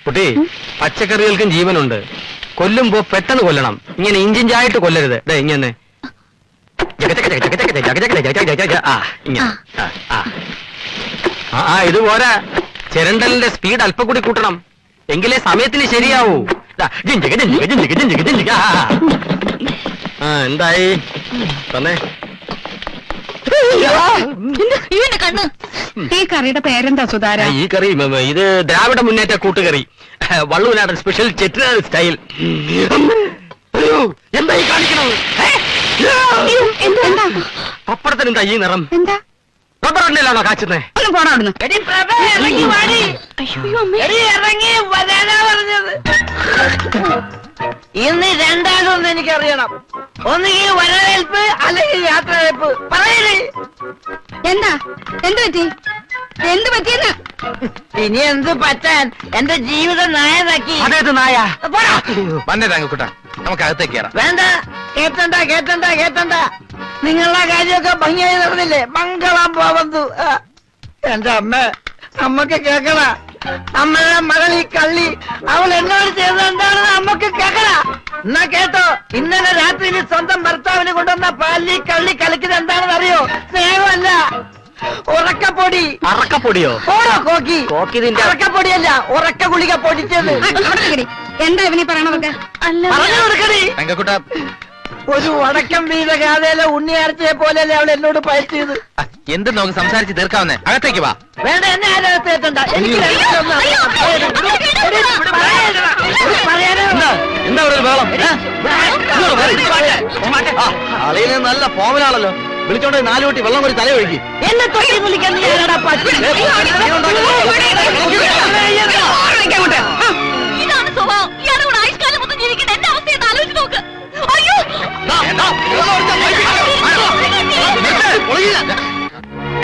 കുട്ടി, പച്ചക്കറികൾക്കും ജീവനുണ്ട്. കൊല്ലുമ്പോ പെട്ടെന്ന് കൊല്ലണം. ഇങ്ങനെ ഇഞ്ചിഞ്ചായിട്ട് കൊല്ലരുത്. ഇങ്ങനെ ഇത് പോരാ. ചിരണ്ടലിന്റെ സ്പീഡ് അല്പം കൂടി കൂട്ടണം. എങ്കിലേ സമയത്തിന് ശരിയാവൂ. എന്തായി തന്നെ? ഈ കറിയുടെ പേരെന്താ സുധാര? ഈ കറി ഇത് ദ്രാവിഡ മുന്നേറ്റ കൂട്ടുകറി, വള്ളുവനാടൻ സ്പെഷ്യൽ ചെട്ടിനാട് സ്റ്റൈൽ. അയ്യോ, എന്തായി കാണിക്കണത്? പപ്പടത്തിനെന്താ ഈ നിറം? എന്താ റബ്ബർ എണ്ണയിലാണോ കാച്ചുന്നേ? ഒന്നും പോണ അവിടുന്ന്. ഇന്ന് രണ്ടാമതൊന്നും എനിക്കറിയണം. ഒന്നുകിൽ വരവേൽപ്പ് അല്ലെങ്കിൽ യാത്രവേൽപ്പ്. പറയണേ എന്താ? എന്ത് പറ്റി? എന്ത് പറ്റിയെന്ന്? ഇനി എന്ത് പറ്റാൻ? എന്റെ ജീവിതം നായനാക്കി. അതേത് നായ? വന്നേ താങ്കൂട്ട, നമുക്ക് അകത്തേക്ക് കയറാം. വേണ്ട, കേട്ടണ്ട കേട്ടണ്ട കേട്ടണ്ട. നിങ്ങളുടെ കാര്യമൊക്കെ ഭംഗിയായി നടന്നില്ലേ? മംഗളം പോവന്തു. എന്റെ അമ്മക്ക് കേക്കണ. അമ്മയുടെ മകൾ ഈ കള്ളി അവൾ എന്നോട് ചെയ്തത് എന്താണെന്ന് അമ്മക്ക് കേക്കണ. എന്നാ കേട്ടോ, ഇന്നലെ രാത്രിയിൽ സ്വന്തം ഭർത്താവിന് കൊണ്ടുവന്ന പാലി കള്ളി കളിക്കുന്നത് എന്താണെന്ന് അറിയോ? സ്നേഹമല്ല, ഉറക്കപ്പൊടി. അറക്കപ്പൊടിയോ? ഓടോ കോക്കി. കോക്കിതിന്റെ ഉറക്കപ്പൊടിയല്ല, ഉറക്ക ഗുളിക പൊടിച്ചത്. എന്താ ഇവനീ പറയണതൊക്കെ? പറഞ്ഞു കൊടുക്കണേ. താങ്കൂട്ട, ഒരു വടക്കം വീത ഗാഥയിലെ ഉണ്ണിയാർച്ചയെ പോലെയല്ലേ അവൾ എന്നോട് പയറ്റിയത്. എന്ത് നമുക്ക് സംസാരിച്ച് തീർക്കാവുന്നേ? അകത്തേക്ക് വാ. വേണ്ട, എന്നെ ആരോഗ്യത്തേറ്റണ്ട. എനിക്ക് എന്താ ഒരു വേളം? അളിയിലെ നല്ല ഫോമിലാണല്ലോ. വിളിച്ചോണ്ട് 4 കുട്ടി വെള്ളം കൂടി തല ഒഴുകി. എന്നെ തൊട്ടി വിളിക്കാൻ നീ ആരാടാ പറ്റി? ഇതാണ് സ്വഭാവം. ഇയാളുടെ കൂടെ ആയുഷ്കാലം മൊത്തം ജീവിക്കേണ്ട എന്റെ അവസ്ഥയെന്ന് ആലോചിച്ച് നോക്ക്. അയ്യോ,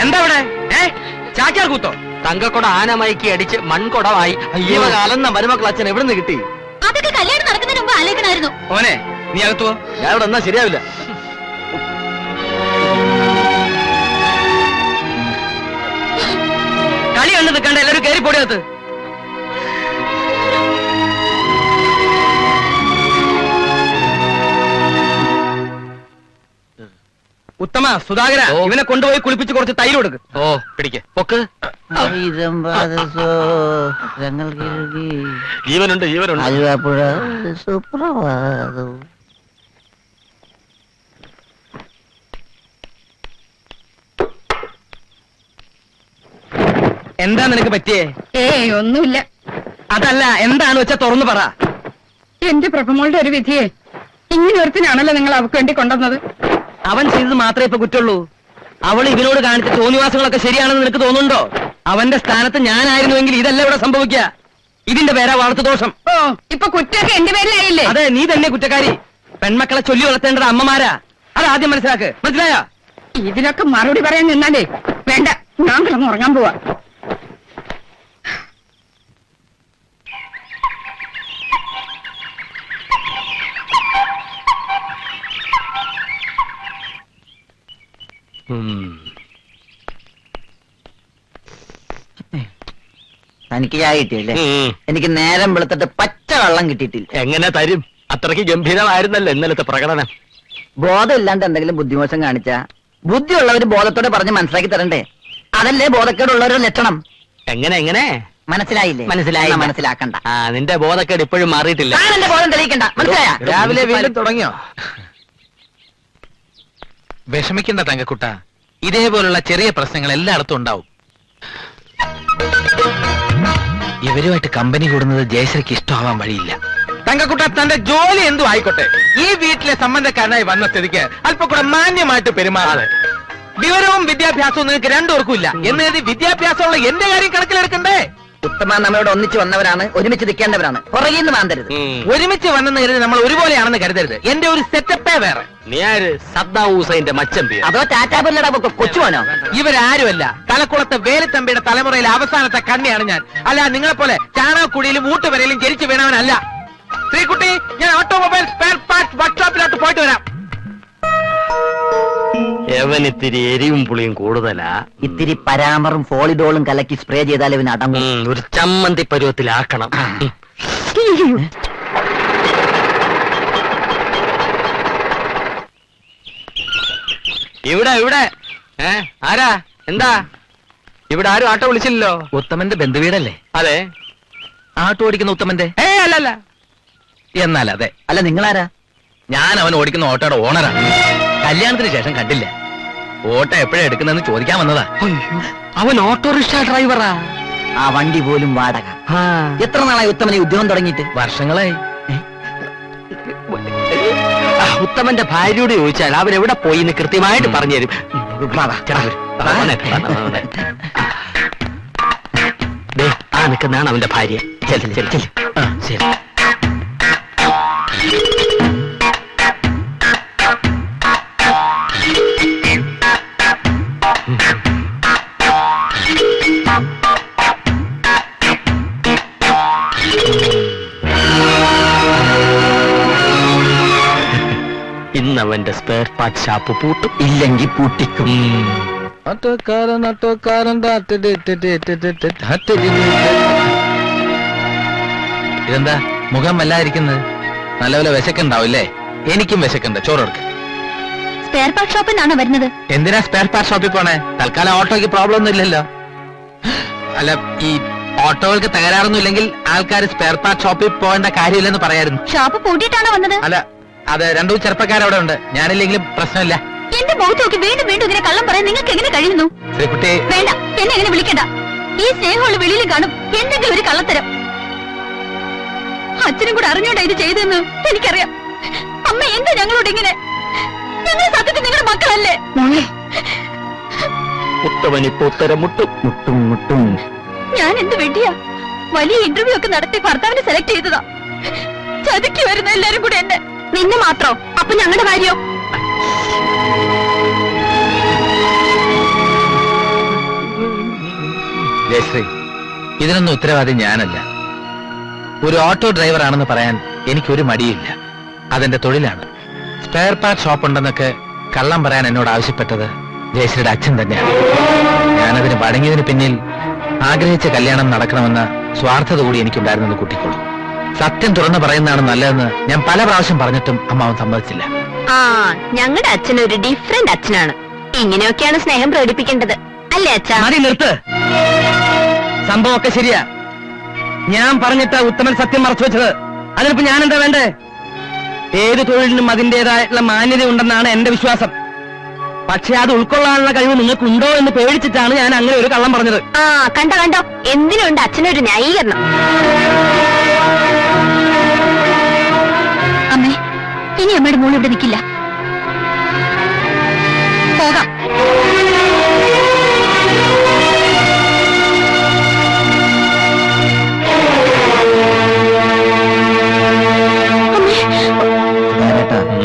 എന്താ ഇവിടെ? ചാക്യാർ കൂത്തോ? തങ്കക്കൊട ആനമയക്കി അടിച്ച് മൺകൊടമായി കാലന്ന മരുമക്കൾ അച്ഛൻ എവിടെ നിന്ന് കിട്ടി? അതൊക്കെ കല്യാണം നടക്കുന്നതിന് മുമ്പ് ആലോചിക്കണമായിരുന്നു. ഓനെ നീ അകത്തോ? ഞാൻ ഇവിടെ എന്നാ ശരിയാവില്ല. കളി കണ്ടു നിൽക്കണ്ട, എല്ലാവരും കയറി പൊടിയകത്ത്. ഉത്തമ, സുധാകര, ഇവനെ കൊണ്ടുപോയി കുളിപ്പിച്ച് കുറച്ച് തൈര് കൊടുക്ക്. ഓ, പിടിക്ക്, പൊക്ക്. ജീവനുണ്ട്, ജീവനുണ്ട്. ആലുവാപ്പുഴ സുപ്രഭാതം. എന്താ നിനക്ക് പറ്റിയേ? ഒന്നുമില്ല. അതല്ല, എന്താണ് വെച്ചാ തുറന്നു പറ. എന്റെ പ്രഭമോളുടെ ഒരു വിധിയെ ഇങ്ങനെ ഒരുത്തിനാണല്ലോ നിങ്ങൾ അവർക്ക് വേണ്ടി കൊണ്ടുവന്നത്. അവൻ ചെയ്തത് മാത്രമേ ഇപ്പൊ കുറ്റുള്ളൂ. അവൾ ഇവനോട് കാണിച്ച തോന്നിവാസങ്ങളൊക്കെ ശരിയാണെന്ന് നിനക്ക് തോന്നുന്നുണ്ടോ? അവന്റെ സ്ഥാനത്ത് ഞാനായിരുന്നുവെങ്കിൽ ഇതല്ല ഇവിടെ സംഭവിക്കുക. ഇതിന്റെ പേരാ വളർത്തു ദോഷം. ഓ, ഇപ്പൊ കുറ്റമൊക്കെ എന്റെ പേരിലായില്ലേ? അതെ, നീ തന്നെ കുറ്റക്കാരി. പെൺമക്കളെ ചൊല്ലി വളർത്തേണ്ടത് അമ്മമാരാ. അതാദ്യം മനസ്സിലാക്ക്. മനസ്സിലായോ? ഇതിനൊക്കെ മറുപടി പറയാൻ നിന്നാലേ വേണ്ട, ഞാൻ കിടന്ന് ഉറങ്ങാൻ പോവാ. തനിക്ക് ചായ കിട്ടിയല്ലേ? എനിക്ക് നേരം വെളുത്തിട്ട് പച്ച വെള്ളം കിട്ടിയിട്ടില്ല. എങ്ങനെ തരും? അത്രയ്ക്ക് ഗംഭീരമായിരുന്നല്ലോ ഇന്നലത്തെ പ്രകടനം. ബോധമില്ലാണ്ട് എന്തെങ്കിലും ബുദ്ധിമോശം കാണിച്ച ബുദ്ധിയുള്ളവര് ബോധത്തോടെ പറഞ്ഞ് മനസ്സിലാക്കി തരണ്ടേ? അതല്ലേ ബോധക്കേടുള്ളവരുടെ ലക്ഷണം. എങ്ങനെ എങ്ങനെ മനസ്സിലായില്ലേ? മനസ്സിലാക്കണ്ട. നിന്റെ ബോധക്കേട് ഇപ്പോഴും മാറിയിട്ടില്ല. എന്റെ ബോധം തെളിയിക്കണ്ട. മനസ്സിലായ? രാവിലെ വീണ്ടും തുടങ്ങിയോ? വിഷമിക്കണ്ട തങ്കക്കുട്ട, ഇതേപോലുള്ള ചെറിയ പ്രശ്നങ്ങൾ എല്ലായിടത്തും ഉണ്ടാവും. ഇവരുമായിട്ട് കമ്പനി കൂടുന്നത് ജയശ്രീക്ക് ഇഷ്ടമാവാൻ വഴിയില്ല. തങ്കക്കുട്ട, തന്റെ ജോലി എന്തു ആയിക്കോട്ടെ, ഈ വീട്ടിലെ സംബന്ധക്കാരനായി വന്ന സ്ഥിതിക്ക് അല്പം കൂടെ മാന്യമായിട്ട് പെരുമാറാതെ. വിവരവും വിദ്യാഭ്യാസവും നിങ്ങൾക്ക് രണ്ടുപേർക്കും ഇല്ല എന്നത് വിദ്യാഭ്യാസമുള്ള എന്റെ കാര്യം കണക്കിലെടുക്കണ്ടേ? ഉത്തമ നമ്മളോട് ഒന്നിച്ച് വന്നവരാണ്, ഒരുമിച്ച് നിൽക്കേണ്ടവരാണ്. പുറകിൽ നിന്ന് മാന്തരുത്. ഒരുമിച്ച് വന്നെന്ന് കരുതി നമ്മൾ ഒരുപോലെയാണെന്ന് കരുതരുത്. എന്റെ ഒരു സെറ്റപ്പേ വേറെ. നീ ആര്? സദ്ദാം ഹുസൈന്റെ മച്ചമ്പി? അതോ ടാറ്റാപുല്ലട കൊച്ചുപോനോ? ഇവരാരുമല്ല, തലക്കുളത്തെ വേലുത്തമ്പിയുടെ തലമുറയിലെ അവസാനത്തെ കണ്ണിയാണ് ഞാൻ. അല്ല, നിങ്ങളെ പോലെ ചാണകക്കുടിയിലും ഊട്ടുവരയിലും ജനിച്ചു വീണവനല്ല. ശ്രീകുട്ടി, ഞാൻ ഓട്ടോമൊബൈൽ സ്പെയർ പാർട്സ് വർക്ക്ഷോപ്പിലോട്ട് പോയിട്ട് വരാം. ഇത്തിരി എരിവും പുളിയും കൂടുതലാ. ഇത്തിരി പരാമറും ഫോളിഡോളും കലക്കി സ്പ്രേ ചെയ്താൽ ഇവന് അടങ്ങും. ഒരു ചമ്മന്തി പരുവത്തിലാക്കണം. ഇവിടെ ആരാ? എന്താ ഇവിടെ? ആരും ആട്ടോ വിളിച്ചില്ലല്ലോ. ഉത്തമന്റെ ബന്ധുവീടല്ലേ? അതെ. ആട്ടോ ഓടിക്കുന്ന ഉത്തമന്റെ? അല്ലല്ല. എന്നാൽ അതെ. അല്ല, നിങ്ങളാരാ? ഞാൻ അവൻ ഓടിക്കുന്ന ഓട്ടോയുടെ ഓണറാണ്. കല്യാണത്തിന് ശേഷം കണ്ടില്ല. ഓട്ടോ എപ്പോഴാ എടുക്കുന്നതെന്ന് ചോദിക്കാൻ വന്നതാ. അവൻ ഓട്ടോറിക്ഷ ഡ്രൈവറാ. ആ വണ്ടി പോലും വാടക. എത്ര നാളായി ഉത്തമനെ ഉദ്യോഗം തുടങ്ങിയിട്ട്? വർഷങ്ങളായി. ഉത്തമന്റെ ഭാര്യയോട് ചോദിച്ചാൽ അവൻ എവിടെ പോയി എന്ന് കൃത്യമായിട്ട് പറഞ്ഞുതരും. ആ നിൽക്കുന്നതാണ് അവന്റെ ഭാര്യ. ശരി. ഇന്നവന്റെ സ്പെയർ പാർട്ട് ഷാപ്പ് പൂട്ടും. ഇല്ലെങ്കിൽ പൂട്ടിക്കും. ഇതെന്താ മുഖം വല്ലാതിരിക്കുന്നത്? നല്ലപോലെ വിശക്കുണ്ടാവില്ലേ? എനിക്കും വിശക്കുണ്ട്. ചോറെടുക്ക്. സ്പെയർ പാർട്ട് ഷോപ്പിൽ നിന്നാണോ വരുന്നത്? എന്തിനാ സ്പെയർ പാർട്ട് ഷോപ്പിൽ പോണേ? തൽക്കാലം ഓട്ടോയ്ക്ക് പ്രോബ്ലം ഒന്നും ഇല്ലല്ലോ. അല്ല, ഈ ഓട്ടോകൾക്ക് തകരാറൊന്നും ഇല്ലെങ്കിൽ ആൾക്കാർ സ്പെയർ പാർട്ട് ഷോപ്പിൽ പോകേണ്ട കാര്യമില്ലെന്ന് പറയായിരുന്നു. ഷോപ്പ് പൂട്ടിയിട്ടാണോ വന്നത്? അല്ല, അത് രണ്ടു ചെറുപ്പക്കാരവിടെ ഉണ്ട്. ഞാനില്ലെങ്കിലും പ്രശ്നമില്ല. എന്റെ മുഖത്ത് നോക്കി വീണ്ടും വീണ്ടും ഇങ്ങനെ കള്ളം പറയാൻ നിങ്ങൾക്ക് എങ്ങനെ കഴിയുന്നു? ശ്രീകുട്ടി, വേണ്ട, എന്നെ എങ്ങനെ വിളിക്കണ്ട. ഈ സ്നേഹമുള്ള വെളിയിലും കാണും എന്തെങ്കിലും ഒരു കള്ളത്തരം. അച്ഛനും കൂടെ അറിഞ്ഞോണ്ടാ ഇത് ചെയ്തെന്ന് എനിക്കറിയാം. അമ്മ എന്താ ഞങ്ങളോട് ഇങ്ങനെ? ഞങ്ങൾ സത്യത്തിൽ നിങ്ങളുടെ മക്കളല്ലേ? ഉത്തമനിപ്പോ ഉത്തരം മുട്ടും. ഞാൻ എന്ത് വേണ്ടിയാ? വലിയ ഇന്റർവ്യൂ ഒക്കെ നടത്തി ഭർത്താവിനെ സെലക്ട് ചെയ്തതാ. ചതുക്കി വരുന്ന എല്ലാരും കൂടെ എന്നെ. നിന്നെ മാത്രോ? അപ്പൊ ഞങ്ങളുടെ കാര്യോ? ജയശ്രീ, ഇതിനൊന്നും ഉത്തരവാദി ഞാനല്ല. ഒരു ഓട്ടോ ഡ്രൈവർ ആണെന്ന് പറയാൻ എനിക്കൊരു മടിയില്ല. അതെന്റെ തൊഴിലാണ്. സ്പെയർ പാർട്ട് ഷോപ്പ് ഉണ്ടെന്നൊക്കെ കള്ളം പറയാൻ എന്നോട് ആവശ്യപ്പെട്ടത് ജയശ്രീയുടെ അച്ഛൻ തന്നെയാണ്. ഞാനതിന് വഴങ്ങിയതിന് പിന്നിൽ ആഗ്രഹിച്ച കല്യാണം നടക്കണമെന്ന സ്വാർത്ഥത കൂടി എനിക്കുണ്ടായിരുന്നെന്ന് കൂട്ടിക്കൊള്ളു. സത്യം തുറന്നു പറയുന്നതാണ് നല്ലതെന്ന് ഞാൻ പല പ്രാവശ്യം പറഞ്ഞിട്ടും അമ്മാവൻ സമ്മതിച്ചില്ല. ഞങ്ങളുടെ അച്ഛൻ ഒരു ഡിഫറെന്റ് അച്ഛനാണ്. ഇങ്ങനെയൊക്കെയാണ് സ്നേഹം പ്രകടിപ്പിക്കേണ്ടത്, അല്ലേ അച്ഛാ? മതി, നിർത്ത്. സംഭവമൊക്കെ ശരിയാ. ഞാൻ പറഞ്ഞിട്ട് ഉത്തമൻ സത്യം മറച്ചു വെച്ചത്. അതിനിപ്പോ ഞാൻ എന്താ വേണ്ടേ? ഏത് തൊഴിലിനും അതിന്റേതായിട്ടുള്ള മാന്യത ഉണ്ടെന്നാണ് എന്റെ വിശ്വാസം. പക്ഷെ അത് ഉൾക്കൊള്ളാനുള്ള കഴിവ് നിങ്ങൾക്കുണ്ടോ എന്ന് പേടിച്ചിട്ടാണ് ഞാൻ അങ്ങനെ ഒരു കള്ളം പറഞ്ഞത്. കണ്ടോ, എന്തിനുണ്ട് അച്ഛനൊരു ന്യായീകരണം? അമ്മേ, ഇനി അമ്മയുടെ മോൾ ഇവിടെ നിൽക്കില്ല. പോകാം.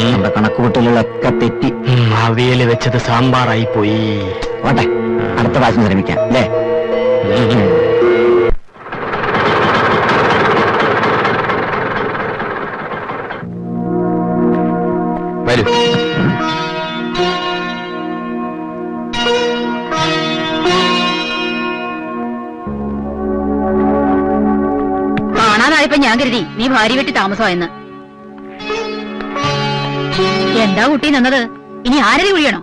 നമ്മുടെ കണക്കുകൂട്ടലുകളൊക്കെ തെറ്റി. അവിയല് വെച്ചത് സാമ്പാറായി പോയി. ഓട്ടെ, അടുത്ത പ്രാവശ്യം ശ്രമിക്കാം അല്ലേ? വരൂ. കാണാനായപ്പോ ഞാൻ കരുതി നീ ഭാര്യ വെട്ടി താമസമായെന്ന്. എന്താ കുട്ടി നിന്നത്? ഇനി ആരടി കുഴിയണോ?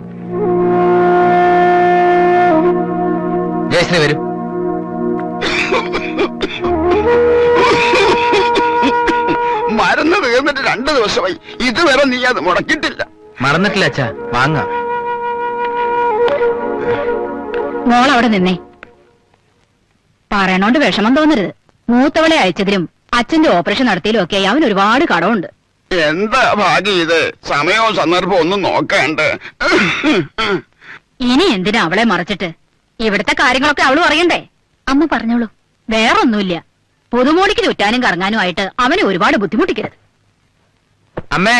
ജയശ്രീ വരൂ. മരുന്ന് തീർന്നിട്ട് 2 ദിവസമായി. ഇതുവരെ നീ അത് മുടക്കിയിട്ടില്ല. മറന്നിട്ടില്ല അച്ഛാ, വാങ്ങാം. മോൾ അവിടെ നിന്നേ. പറയണോണ്ട് വിഷമം തോന്നരുത്. മൂത്തവളെ അയച്ചതിലും അച്ഛന്റെ ഓപ്പറേഷൻ നടത്തിയതിലും ഒക്കെ അവൻ ഒരുപാട് കടമുണ്ട്. എന്താ ഭാഗ്യം ഇത്? സമയവും സന്ദർഭവും ഒന്നും നോക്കണ്ട്. ഇനി എന്തിനാ അവളെ മറച്ചിട്ട്? ഇവിടുത്തെ കാര്യങ്ങളൊക്കെ അവള് പറയണ്ടേ? അമ്മ പറഞ്ഞോളൂ. വേറൊന്നുമില്ല. പുതുമോടിക്ക് ചുറ്റാനും കറങ്ങാനും ആയിട്ട് അവനെ ഒരുപാട് ബുദ്ധിമുട്ടിക്കരുത്. അമ്മേ,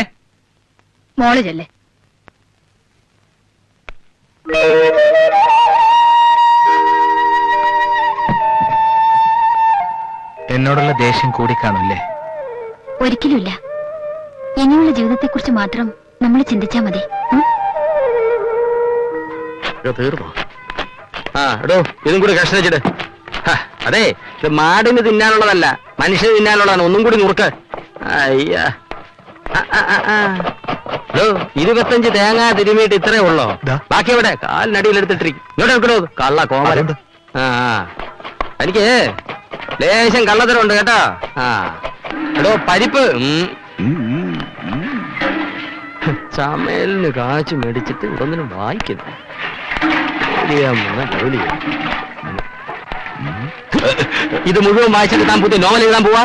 മോള് ചെല്ലേ. എന്നോടുള്ള ദേഷ്യം കൂടിക്കാണുല്ലേ? ഒരിക്കലുമില്ല. ഇനിയുള്ള ജീവിതത്തെക്കുറിച്ച് മാത്രം നമ്മൾ ചിന്തിച്ചാ മതി. തീർന്നോ? ആ എടോ ഇതും കൂടി കഷ്ണം വെച്ചിട്ട്. അതെ, ഇത് മാടിന് തിന്നാനുള്ളതല്ല, മനുഷ്യന് തിന്നാനുള്ളതാണ്. ഒന്നും കൂടി നുറുക്ക്. അയ്യാ 25 തേങ്ങ തിരുമിയിട്ട് ഇത്രേ ഉള്ളോ? ബാക്കി എവിടെ? കാലിനടിയിലെടുത്തിട്ടിരിക്കും. ഇങ്ങോട്ട് വെക്കണോ? കള്ള കോമരം. ആ എനിക്ക് ലേശം കള്ളത്തരമുണ്ട് കേട്ടോ. ആ എടോ പരിപ്പ് ചമലിന് കാച്ചു മേടിച്ചിട്ട് ഇതൊന്നിനും വായിക്കുന്നു. ഇത് മുഴുവൻ വായിച്ചിട്ട് താൻ പുതിയ നോവൽ എഴുതാൻ പോവാ?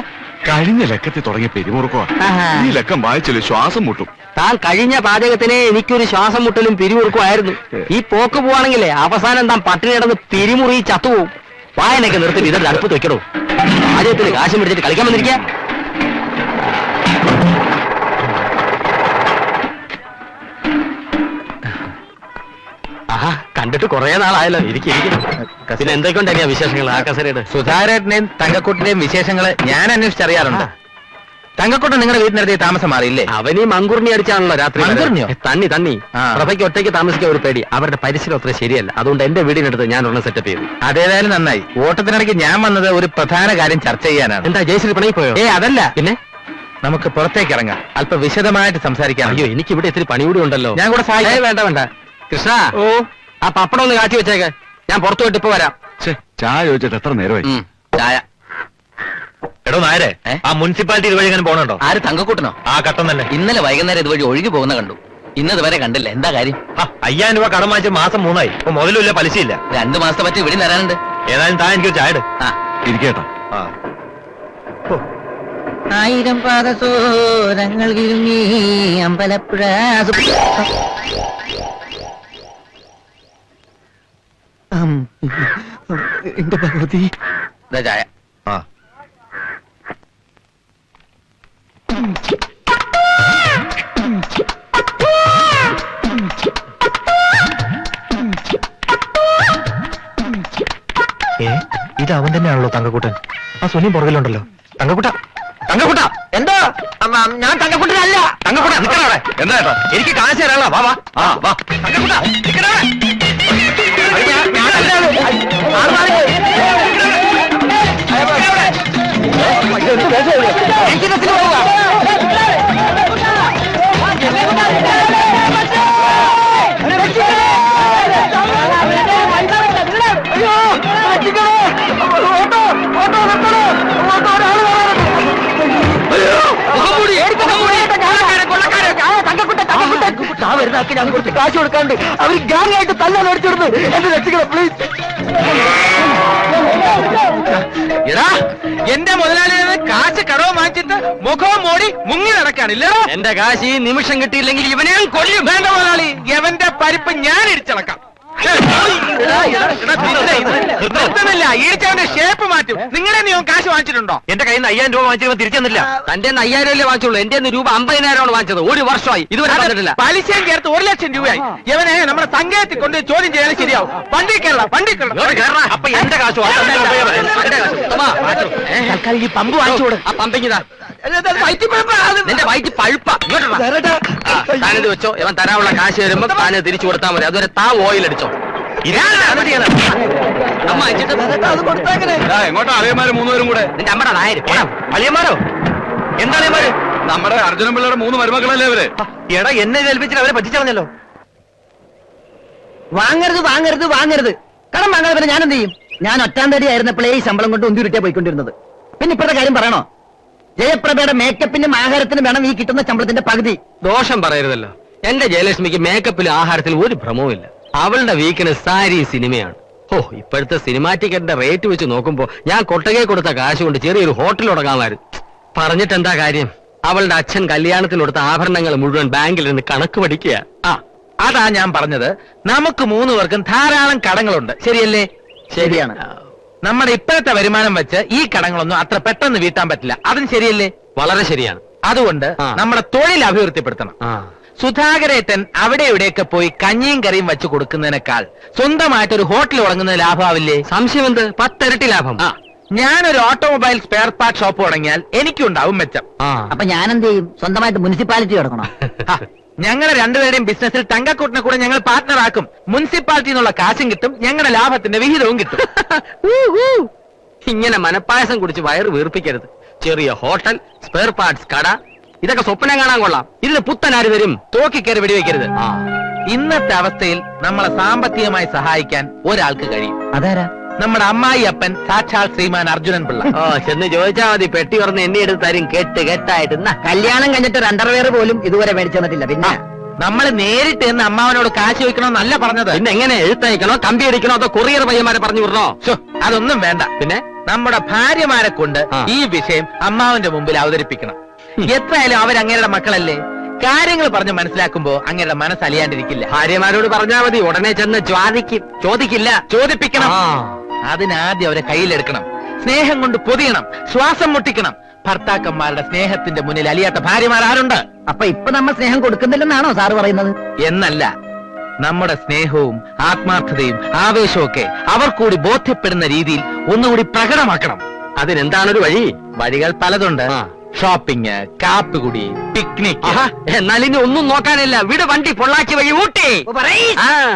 കഴിഞ്ഞ ലക്കത്തിൽ തുടങ്ങിയ പിരിമുറുക്കോ ഈ ലക്കം വായിച്ചില്ല, ശ്വാസം മുട്ടും. താൻ കഴിഞ്ഞ പാചകത്തിനെ എനിക്കൊരു ശ്വാസം മുട്ടലും പിരിമുറുക്കുമായിരുന്നു. ഈ പോക്ക് പോവാണെങ്കിലേ അവസാനം താൻ പട്ടിണി കിടന്ന് പിരിമുറി ചത്തുപോകും. വായനൊക്കെ നിർത്തി ഇതൊരു അടുപ്പത്ത് വെക്കണോ? പാചകത്തിന് കാശ് മേടിച്ചിട്ട് കളിക്കാൻ വന്നിരിക്കുക. ആഹാ, കണ്ടിട്ട് കുറെ നാളായല്ലോ. ഇരിക്കും. പിന്നെ എന്തൊക്കെയുണ്ടെങ്കിൽ വിശേഷങ്ങൾ ആ കസരയുടെ? സുധാരേട്ടനെയും തങ്കക്കുട്ടിന്റെയും വിശേഷങ്ങള് ഞാൻ അന്വേഷിച്ചറിയാറുണ്ട്. തങ്കക്കുട്ടൻ നിങ്ങളുടെ വീട്ടിനടുത്ത് താമസം മാറിയില്ലേ? അവനീ മങ്കുറിഞ്ഞി അടിച്ചാണല്ലോ രാത്രി. മങ്കുറിഞ്ഞോ? തണ്ണി പ്രഭയ്ക്ക് ഒറ്റയ്ക്ക് താമസിക്കാൻ ഒരു പേടി. അവരുടെ പരിസരം അത്ര ശരിയല്ല. അതുകൊണ്ട് എന്റെ വീടിനടുത്ത് ഞാൻ ഒരെണ്ണം സെറ്റപ്പ് ചെയ്തു. അതേതായാലും നന്നായി. ഓട്ടത്തിനിടയ്ക്ക് ഞാൻ വന്നത് ഒരു പ്രധാന കാര്യം ചർച്ച ചെയ്യാനാണ്. എന്താ ജയശ്രീ പണി പോയോ? അതല്ല, പിന്നെ നമുക്ക് പുറത്തേക്ക് ഇറങ്ങാം, അല്പം വിശദമായിട്ട് സംസാരിക്കാം. അയ്യോ, എനിക്ക് ഇവിടെ ഇത്തിരി പണി കൂടി ഉണ്ടല്ലോ. ഞാൻ കൂടെ സഹായിക്കാം. വേണ്ട കൃഷ്ണ, ആ പപ്പടം ഒന്ന് കാച്ചി വെച്ചേക്ക്. ഞാൻ പുറത്തു പോയിട്ട് ഇപ്പൊ വരാം. ചായ ചോദിച്ചിട്ട് എത്ര നേരമായി? ചായ. എടോ നായരെ, ആ മുനിസിപ്പാലിറ്റി ഇതുവഴി എങ്ങനെ പോകണുണ്ടോ? ആര് തങ്കക്കൂട്ടനോ? ആ കട്ടം തന്നെ. ഇന്നലെ വൈകുന്നേരം ഇതുവഴി ഒഴുകി പോകുന്ന കണ്ടു. ഇന്നതുവരെ കണ്ടില്ല. എന്താ കാര്യം? 5000 രൂപ കടം വാങ്ങിച്ച മാസം 3 ആയി. ഇപ്പൊ മുതലുമില്ല, പലിശയില്ല. 2 മാസത്തെ പറ്റി ഇവിടെ തരാനുണ്ട്. ഏതായാലും താൻ എനിക്കൊരു ചായ ഇരിക്കേട്ടാ. 1000 പാദസോരങ്ങൾ കിരുങ്ങി അമ്പലപ്പുഴ. എന്റെ ഭഗവതി, ചായ. ഇത് അവൻ തന്നെയാണല്ലോ തങ്കക്കൂട്ടൻ. ആ സുനി പുറകിലുണ്ടല്ലോ. തങ്കക്കൂട്ട എന്തോ? ഞാൻ തങ്കക്കുട്ടനല്ല. തങ്കക്കൂട്ട നിൽക്കണവിടെ. എന്താ കേട്ടോ? എനിക്ക് കാശ് തരാനുള്ള. വാ തങ്കക്കൂട്ട നിൽക്കണവിടെ. ഞാൻ കുറച്ച് കാശ് കൊടുക്കാണ്ട് അവർ ഗ്യാങ് ആയിട്ട് തല്ലാൻ ഓടിച്ചെടുത്ത് എന്നെ രക്ഷിക്കണം പ്ലീസ്. എടാ, എന്റെ മുതലാളി കാശ് കടവ് വാങ്ങിച്ചിട്ട് മുഖവും മോടി മുങ്ങി നടക്കാണില്ല. എന്റെ കാശ് ഈ നിമിഷം കിട്ടിയില്ലെങ്കിൽ ഇവനെ കൊല്ലും. വേണ്ട മുതലാളി, എവന്റെ പരിപ്പ് ഞാൻ ഇടിച്ചിളക്കാം. ഈടിച്ചവന്റെ ഷേപ്പ് മാറ്റും. നിങ്ങളെ നീ കാശ് വാങ്ങിച്ചിട്ടുണ്ടോ? എന്റെ കയ്യിൽ നിന്ന് 5000 രൂപ വാങ്ങിച്ചത് തിരിച്ചെന്നില്ല. തന്റെ 5000 രൂപ വാങ്ങിച്ചുള്ളൂ. എന്റെ രൂപ 50000 വാങ്ങിച്ചത്. 1 വർഷമായി ഇതുവരെ തന്നിട്ടില്ല. പലിശയും ചേർത്ത് 1 ലക്ഷം രൂപയായി. ഇവനെ നമ്മുടെ സംഘത്തിൽ കൊണ്ട് ചോദ്യം ചെയ്യാൻ ശരിയാവും. വണ്ടി കയറണം. അപ്പൊ എന്റെ കാശ് തൽക്കാലം ഈ പമ്പ് വാങ്ങിച്ചോട്. ആ പമ്പിങ്ങിതാ. നിന്റെ വയറ്റ് പഴുപ്പ. താനിത് വെച്ചോ. ഇവൻ തരാനുള്ള കാശ് വരുമ്പോ താന് തിരിച്ചു കൊടുത്താൽ മതി. അതുവരെ താ ഓയിൽ അടിച്ചോ. എങ്ങോട്ടാ അളിയന്മാര് 3 പേരും കൂടെ? നിന്റെ അമ്മയുടെ നായര്. അളിയന്മാരോ? എന്താ അളിയന്മാര്? നമ്മുടെ അർജുനൻ പിള്ളയുടെ 3 മരുമക്കളല്ലേ അവര്? എടാ, എന്നെ ഏൽപ്പിച്ചിട്ട് അവരെ പറ്റിച്ചറിഞ്ഞല്ലോ. വാങ്ങരുത്. കടം വാങ്ങാതെ പിന്നെ ഞാൻ എന്ത് ചെയ്യും? ഞാൻ 8-ാം തീയതി ആയിരുന്നപ്പോഴേ ഈ ശമ്പളം കൊണ്ട് 1 രൂപ പോയിക്കൊണ്ടിരുന്നത്. പിന്നെ ഇപ്പോഴത്തെ കാര്യം പറയണോ? ജയപ്രഭയുടെ മേക്കപ്പിനും ആഹാരത്തിനും വേണം ഈ കിട്ടുന്ന ശമ്പളത്തിന്റെ പകുതി. ദോഷം പറയരുതല്ലോ. എന്റെ ജയലക്ഷ്മിക്ക് മേക്കപ്പിലും ആഹാരത്തിലും ഒരു ഭ്രമവും ഇല്ല. അവളുടെ വീക്കിന് സാരി സിനിമയാണ്. ഇപ്പോഴത്തെ സിനിമാ ടിക്കറ്റിന്റെ റേറ്റ് വെച്ച് നോക്കുമ്പോ ഞാൻ കൊട്ടകെ കൊടുത്ത കാശ് കൊണ്ട് ചെറിയൊരു ഹോട്ടൽ തുടങ്ങാമായിരുന്നു. പറഞ്ഞിട്ട് എന്താ കാര്യം? അവളുടെ അച്ഛൻ കല്യാണത്തിന് കൊടുത്ത ആഭരണങ്ങൾ മുഴുവൻ ബാങ്കിൽ നിന്ന് കണക്ക് പഠിക്കുക. അതാ ഞാൻ പറഞ്ഞത്. നമുക്ക് 3 പേർക്കും ധാരാളം കടങ്ങളുണ്ട്. ശരിയല്ലേ? ശരിയാണ്. നമ്മുടെ ഇപ്പോഴത്തെ വരുമാനം വെച്ച് ഈ കടങ്ങളൊന്നും അത്ര പെട്ടെന്ന് വീട്ടാൻ പറ്റില്ല. അതും ശരിയല്ലേ? വളരെ ശരിയാണ്. അതുകൊണ്ട് നമ്മുടെ തൊഴിൽ അഭിവൃദ്ധിപ്പെടുത്തണം. സുധാകരേട്ടൻ അവിടെ ഇവിടെയൊക്കെ പോയി കഞ്ഞിയും കറിയും വെച്ച് കൊടുക്കുന്നതിനേക്കാൾ സ്വന്തമായിട്ടൊരു ഹോട്ടൽ തുടങ്ങുന്നത് ലാഭമാവില്ലേ? സംശയം എന്ത്? 10 ഇരട്ടി ലാഭം. ഞാനൊരു ഓട്ടോമൊബൈൽ സ്പെയർ പാർട്ട് ഷോപ്പ് തുടങ്ങിയാൽ എനിക്കുണ്ടാവും മെച്ചം. ആ അപ്പൊ ഞാൻ എന്ത് ചെയ്യും? സ്വന്തമായിട്ട് മുനിസിപ്പാലിറ്റി കിടക്കണോ? ഹ, ഞങ്ങളുടെ രണ്ടുപേരുടെയും ബിസിനസ്സിൽ തങ്കക്കൂട്ടിനെ കൂടെ ഞങ്ങൾ പാർട്ട്ണർ ആക്കും. മുനിസിപ്പാലിറ്റി എന്നുള്ള കാശും കിട്ടും, ഞങ്ങളുടെ ലാഭത്തിന്റെ വിഹിതവും കിട്ടും. ഇങ്ങനെ മനപ്പായസം കുടിച്ച് വയറ് വീർപ്പിക്കരുത്. ചെറിയ ഹോട്ടൽ, സ്പെയർ പാർട്സ് കട, ഇതൊക്കെ സ്വപ്നം കാണാൻ കൊള്ളാം. ഇതിന് പുത്തനാര് തരും? തോക്കിക്കയറി വെടിവെക്കരുത്. ആ ഇന്നത്തെ അവസ്ഥയിൽ നമ്മളെ സാമ്പത്തികമായി സഹായിക്കാൻ ഒരാൾക്ക് കഴിയും. അതാരാ? നമ്മുടെ അമ്മായി അപ്പൻ സാക്ഷാൽ ശ്രീമാൻ അർജുനൻ പിള്ള. ഓ ചെന്ന് ചോദിച്ചാ മതി, പെട്ടി തുറന്ന് എണ്ണി എടുത്ത് തരും. കെട്ടായിട്ട് കല്യാണം കഴിഞ്ഞിട്ട് ഒരു അണ്ടർവെയർ പോലും ഇതുവരെ മേടിച്ചു തന്നിട്ടില്ല. പിന്നെ നമ്മൾ നേരിട്ട് എന്ന് അമ്മാവനോട് കാശ് ചോദിക്കണമെന്നല്ല പറഞ്ഞത്. പിന്നെ എങ്ങനെ എഴുത്തയക്കണോ, കമ്പി അടിക്കണോ, അതോ കൊറിയർ പയ്യന്മാരെ പറഞ്ഞു വിടണോ? ശ്ശോ, അതൊന്നും വേണ്ട. പിന്നെ നമ്മുടെ ഭാര്യമാരെ കൊണ്ട് ആ. ഈ വിഷയം അമ്മാവന്റെ മുമ്പിൽ അവതരിപ്പിക്കണം. എത്രയായാലും അവരങ്ങയുടെ മക്കളല്ലേ. കാര്യങ്ങൾ പറഞ്ഞ് മനസ്സിലാക്കുമ്പോ അങ്ങയുടെ മനസ്സലിയാണ്ടിരിക്കില്ല. ഭാര്യമാരോട് പറഞ്ഞാ മതി, ഉടനെ ചെന്ന് ചോദിക്കില്ല. ചോദിപ്പിക്കണം. ആ. അതിനാദ്യം അവരെ കയ്യിലെടുക്കണം. സ്നേഹം കൊണ്ട് പൊതിയണം, ശ്വാസം മുട്ടിക്കണം. ഭർത്താക്കന്മാരുടെ സ്നേഹത്തിന്റെ മുന്നിൽ അലിയാത്ത ഭാര്യമാർ ആരുണ്ട്? അപ്പൊ ഇപ്പൊ നമ്മൾ സ്നേഹം കൊടുക്കുന്നില്ലെന്നാണോ സാറ് പറയുന്നത്? എന്നല്ല, നമ്മുടെ സ്നേഹവും ആത്മാർത്ഥതയും ആവേശവും ഒക്കെ അവർ കൂടി ബോധ്യപ്പെടുന്ന രീതിയിൽ ഒന്നുകൂടി പ്രകടമാക്കണം. അതിനെന്താണൊരു വഴി? വഴികൾ പലതുണ്ട്. ആ. ഷോപ്പിംഗ്, കാപ്പികുടി, പിക്നിക്. എന്നാൽ ഇനി ഒന്നും നോക്കാനില്ല. വിട് വണ്ടി, പൊള്ളാച്ചി വഴി ഊട്ടി. പറയ്. ആ